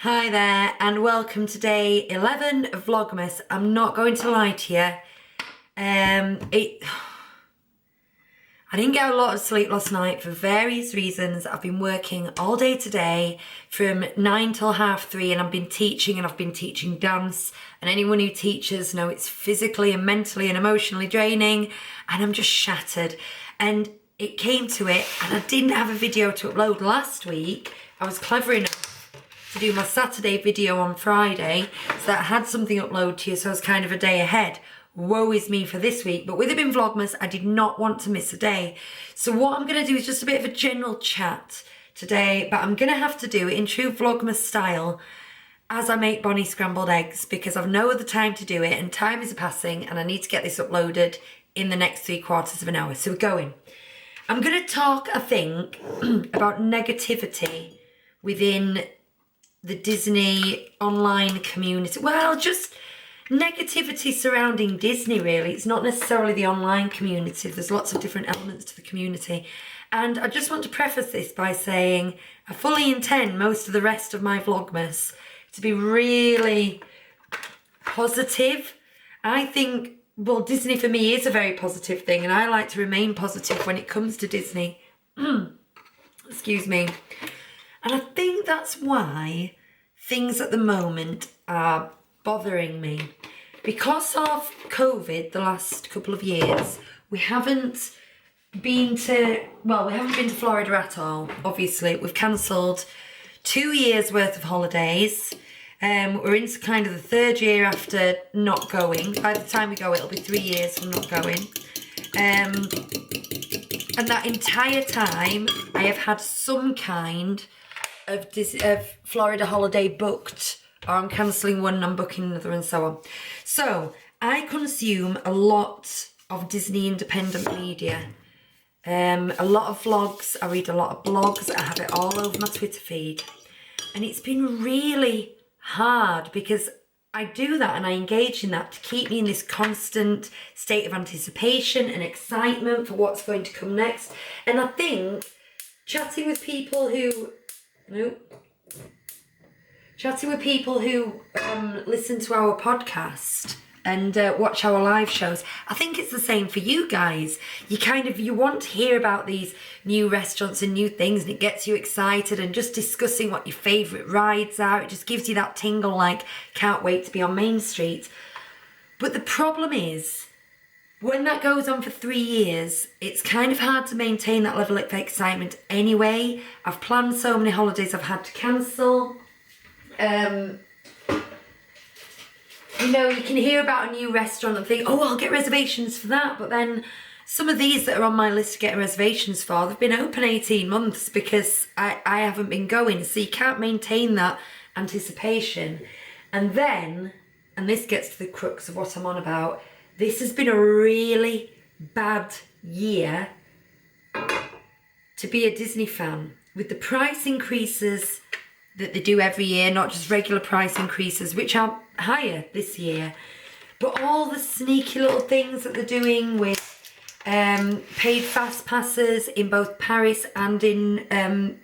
Hi there and welcome to day 11 of Vlogmas. I'm not going to lie to you. I didn't get a lot of sleep last night for various reasons. I've been working all day today from 9 till 3:30 and I've been teaching dance, and anyone who teaches know it's physically and mentally and emotionally draining, and I'm just shattered. And it came to it and I didn't have a video to upload last week. I was clever enough to do my Saturday video on Friday so that I had something upload to you, so I was kind of a day ahead. Woe is me for this week, but with it being Vlogmas, I did not want to miss a day. So what I'm going to do is just a bit of a general chat today, but I'm going to have to do it in true Vlogmas style as I make Bonnie scrambled eggs, because I've no other time to do it and time is passing and I need to get this uploaded in the next 3/4 of an hour. So we're going. I'm going to talk, I think, about negativity within the Disney online community. Well, just negativity surrounding Disney, really. It's not necessarily the online community. There's lots of different elements to the community. And I just want to preface this by saying I fully intend most of the rest of my Vlogmas to be really positive. I think, well, Disney for me is a very positive thing, and I like to remain positive when it comes to Disney. Excuse me. And I think that's why things at the moment are bothering me. Because of COVID the last couple of years, we haven't been to Florida at all, obviously. We've cancelled 2 years worth of holidays. We're into kind of the third year after not going. By the time we go, it'll be 3 years from not going. And that entire time, I have had some kind of Florida holiday booked, or I'm cancelling one and I'm booking another, and so on. So I consume a lot of Disney independent media, a lot of vlogs, I read a lot of blogs, I have it all over my Twitter feed, and it's been really hard because I do that and I engage in that to keep me in this constant state of anticipation and excitement for what's going to come next. And I think chatting with people who listen to our podcast and watch our live shows, I think it's the same for you guys. You want to hear about these new restaurants and new things, and it gets you excited, and just discussing what your favourite rides are, it just gives you that tingle, like, can't wait to be on Main Street. But the problem is, when that goes on for 3 years, it's kind of hard to maintain that level of excitement anyway. I've planned so many holidays I've had to cancel. You can hear about a new restaurant and think, oh, I'll get reservations for that. But then some of these that are on my list to get reservations for, they've been open 18 months because I haven't been going. So you can't maintain that anticipation. And then, and this gets to the crux of what I'm on about, this has been a really bad year to be a Disney fan. With the price increases that they do every year, not just regular price increases, which are higher this year, but all the sneaky little things that they're doing with paid fast passes in both Paris and in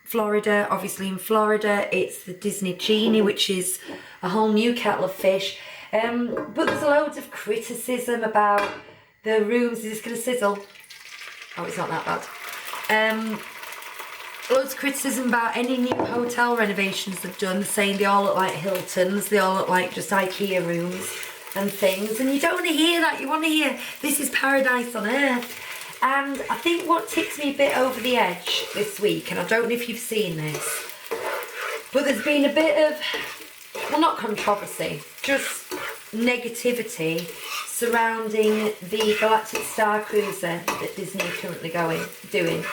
Florida. Obviously in Florida, it's the Disney Genie, which is a whole new kettle of fish. But there's loads of criticism about the rooms. Is this going to sizzle? Oh, it's not that bad. Loads of criticism about any new hotel renovations they've done, saying they all look like Hiltons, they all look like just IKEA rooms and things. And you don't want to hear that. You want to hear this is paradise on earth. And I think what ticks me a bit over the edge this week, and I don't know if you've seen this, but there's been a bit of, well, not controversy, just negativity surrounding the Galactic Star Cruiser that Disney are currently doing.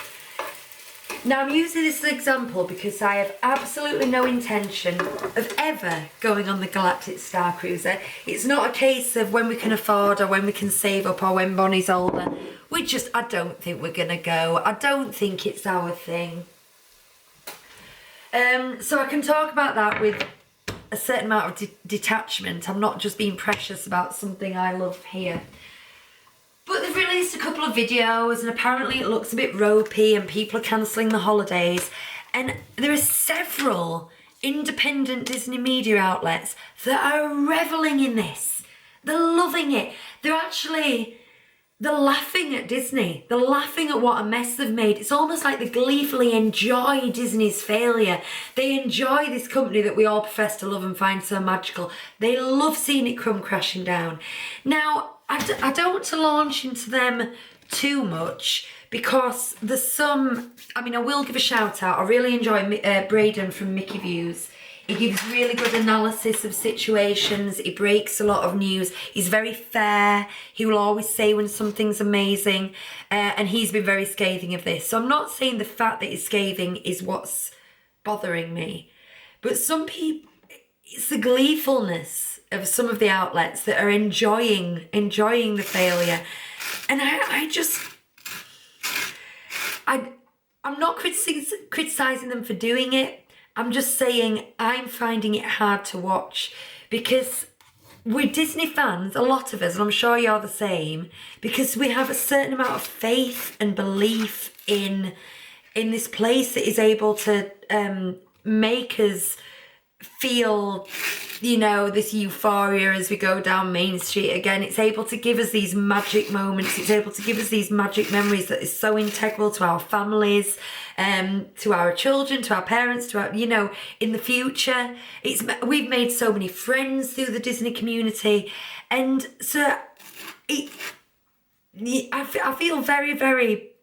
Now, I'm using this as an example because I have absolutely no intention of ever going on the Galactic Star Cruiser. It's not a case of when we can afford or when we can save up or when Bonnie's older. I don't think we're going to go. I don't think it's our thing. So I can talk about that with a certain amount of detachment. I'm not just being precious about something I love here. But they've released a couple of videos and apparently it looks a bit ropey and people are cancelling the holidays. And there are several independent Disney media outlets that are reveling in this. They're loving it. They're laughing at Disney. They're laughing at what a mess they've made. It's almost like they gleefully enjoy Disney's failure. They enjoy this company that we all profess to love and find so magical. They love seeing it come crashing down. Now, I don't want to launch into them too much because there's some, I will give a shout out. I really enjoy Braden from Mickey Views. He gives really good analysis of situations. He breaks a lot of news. He's very fair. He will always say when something's amazing. And he's been very scathing of this. So I'm not saying the fact that he's scathing is what's bothering me. But some people, it's the gleefulness of some of the outlets that are enjoying the failure. And I'm not criticising them for doing it. I'm just saying I'm finding it hard to watch because we're Disney fans, a lot of us, and I'm sure you're the same, because we have a certain amount of faith and belief in this place that is able to make us feel, this euphoria as we go down Main Street again. It's able to give us these magic moments. It's able to give us these magic memories that is so integral to our families, to our children, to our parents, to our, in the future. We've made so many friends through the Disney community. And so I feel very, very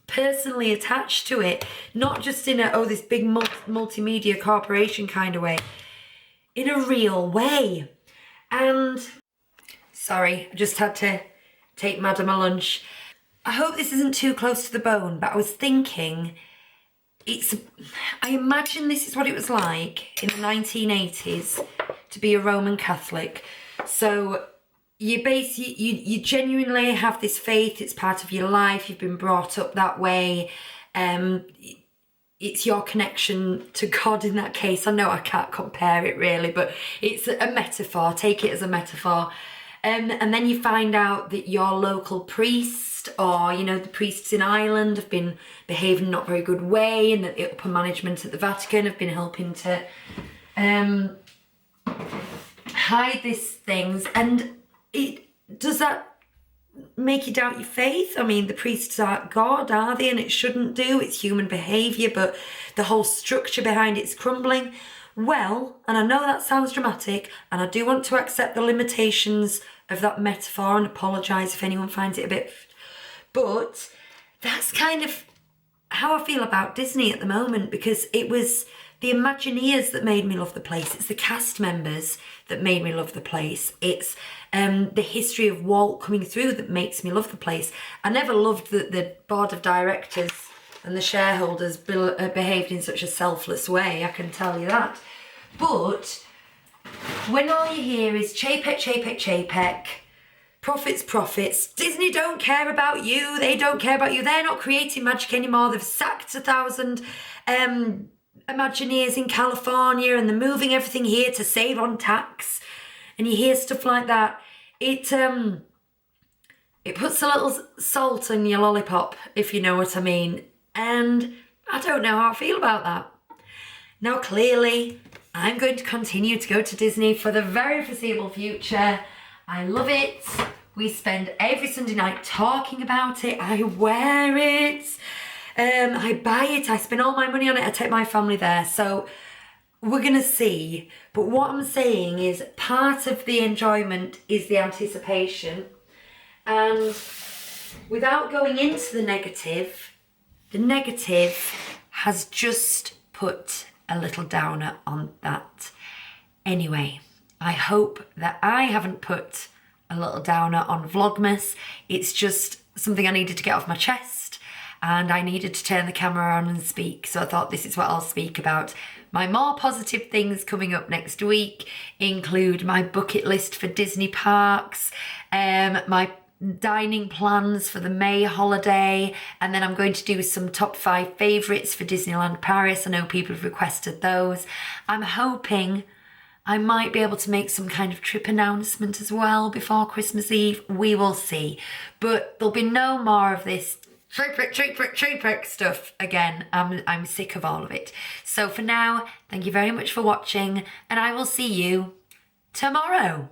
personally attached to it, not just in this big multimedia corporation kind of way, in a real way. And sorry, I just had to take Madam a lunch. I hope this isn't too close to the bone, but I was thinking, I imagine this is what it was like in the 1980s to be a Roman Catholic. So you genuinely have this faith, it's part of your life, you've been brought up that way. It's your connection to God in that case. I know I can't compare it really, but it's a metaphor, take it as a metaphor. And then you find out that your local priest or, the priests in Ireland have been behaving not very good way, and that the upper management at the Vatican have been helping to hide these things. And does that make you doubt your faith? The priests aren't God, are they? And it shouldn't do. It's human behaviour, but the whole structure behind it's crumbling. Well, and I know that sounds dramatic, and I do want to accept the limitations of that metaphor and apologise if anyone finds it a bit... But that's kind of how I feel about Disney at the moment, because it was the Imagineers that made me love the place. It's the cast members that made me love the place. It's the history of Walt coming through that makes me love the place. I never loved that the board of directors and the shareholders behaved in such a selfless way, I can tell you that. But when all you hear is Chapek, Chapek, Chapek, profits, profits, Disney don't care about you, they don't care about you, they're not creating magic anymore, they've sacked 1,000 Imagineers in California and they're moving everything here to save on tax, and you hear stuff like that, it puts a little salt in your lollipop, if you know what I mean. And I don't know how I feel about that. Now clearly I'm going to continue to go to Disney for the very foreseeable future. I love it. We spend every Sunday night talking about it. I wear it. I buy it. I spend all my money on it. I take my family there. So we're going to see. But what I'm saying is part of the enjoyment is the anticipation. And without going into the negative has just put a little downer on that. Anyway, I hope that I haven't put a little downer on Vlogmas. It's just something I needed to get off my chest, and I needed to turn the camera on and speak. So I thought this is what I'll speak about. My more positive things coming up next week include my bucket list for Disney parks, my dining plans for the May holiday, and then I'm going to do some top 5 favourites for Disneyland Paris. I know people have requested those. I'm hoping I might be able to make some kind of trip announcement as well before Christmas Eve. We will see. But there'll be no more of this tree prick stuff again. I'm sick of all of it. So for now, thank you very much for watching, and I will see you tomorrow.